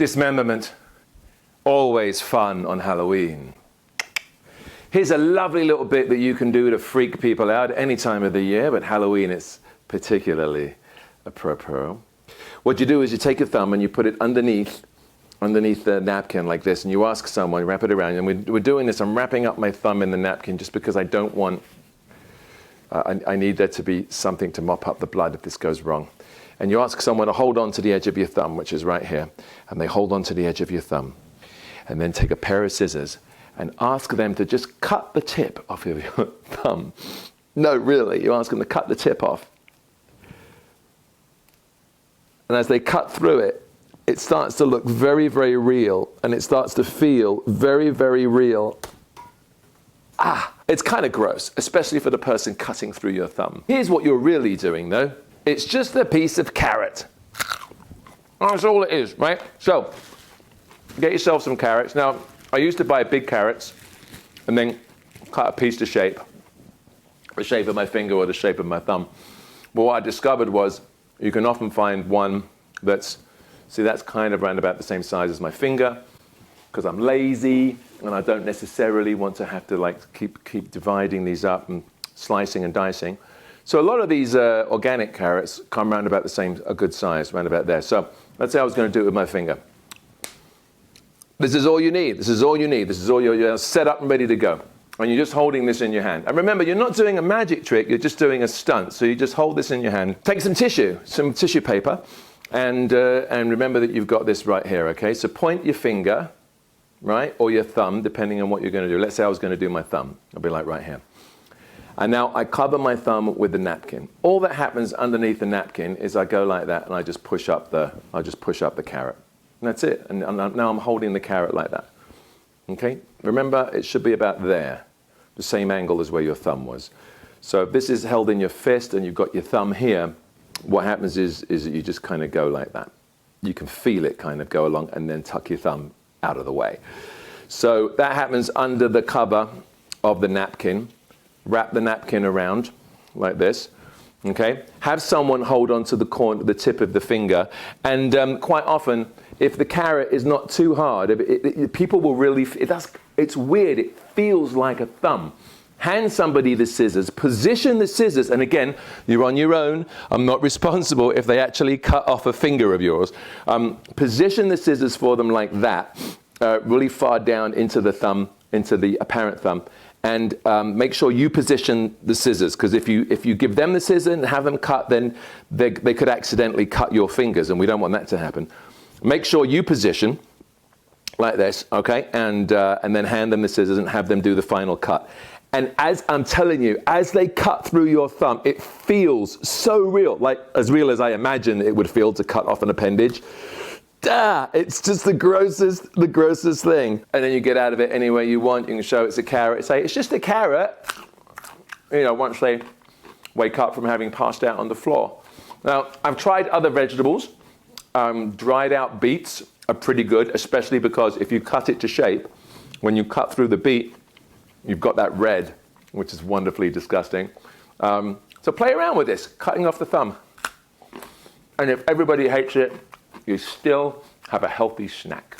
Dismemberment. Always fun on Halloween. Here's a lovely little bit that you can do to freak people out any time of the year, but Halloween is particularly apropos. What you do is you take your thumb and you put it underneath the napkin like this, and you ask someone, wrap it around, and we're doing this, I'm wrapping up my thumb in the napkin just because I don't want, I need there to be something to mop up the blood if this goes wrong. And you ask someone to hold on to the edge of your thumb, which is right here, and they hold on to the edge of your thumb, and then take a pair of scissors and ask them to just cut the tip off of your thumb. No, really, you ask them to cut the tip off. And as they cut through it, it starts to look very, very real, and it starts to feel very, very real. It's kind of gross, especially for the person cutting through your thumb. Here's what you're really doing, though. It's just a piece of carrot. That's all it is, right? So, get yourself some carrots. Now, I used to buy big carrots and then cut a piece to shape, the shape of my finger or the shape of my thumb. But what I discovered was you can often find one that's kind of around about the same size as my finger, because I'm lazy and I don't necessarily want to have to like keep dividing these up and slicing and dicing. So a lot of these organic carrots come around about the same, a good size, around about there. So let's say I was going to do it with my finger. This is all you need. This is all you need. This is all you're set up and ready to go. And you're just holding this in your hand. And remember, you're not doing a magic trick. You're just doing a stunt. So you just hold this in your hand. Take some tissue paper, and remember that you've got this right here, okay? So point your finger, right, or your thumb, depending on what you're going to do. Let's say I was going to do my thumb. I'll be like right here. And now I cover my thumb with the napkin. All that happens underneath the napkin is I go like that, and I just push up the carrot. And that's it. And now I'm holding the carrot like that. Okay? Remember, it should be about there, the same angle as where your thumb was. So if this is held in your fist and you've got your thumb here, what happens is that you just kind of go like that. You can feel it kind of go along and then tuck your thumb out of the way. So that happens under the cover of the napkin. Wrap the napkin around like this. Okay? Have someone hold on to the tip of the finger, and quite often, if the carrot is not too hard, people will really, it's weird, it feels like a thumb. Hand somebody the scissors, position the scissors, and again, you're on your own. I'm not responsible if they actually cut off a finger of yours. Position the scissors for them like that, really far down into the thumb, into the apparent thumb, and make sure you position the scissors, because if you give them the scissors and have them cut, then they could accidentally cut your fingers, and we don't want that to happen. Make sure you position like this, okay, and then hand them the scissors and have them do the final cut. And as I'm telling you, as they cut through your thumb, it feels so real, like as real as I imagine it would feel to cut off an appendage. It's just the grossest thing. And then you get out of it any way you want. You can show it's a carrot. Say, it's just a carrot. You know, once they wake up from having passed out on the floor. Now, I've tried other vegetables. Dried out beets are pretty good, especially because if you cut it to shape, when you cut through the beet, you've got that red, which is wonderfully disgusting. So play around with this, cutting off the thumb. And if everybody hates it, you still have a healthy snack.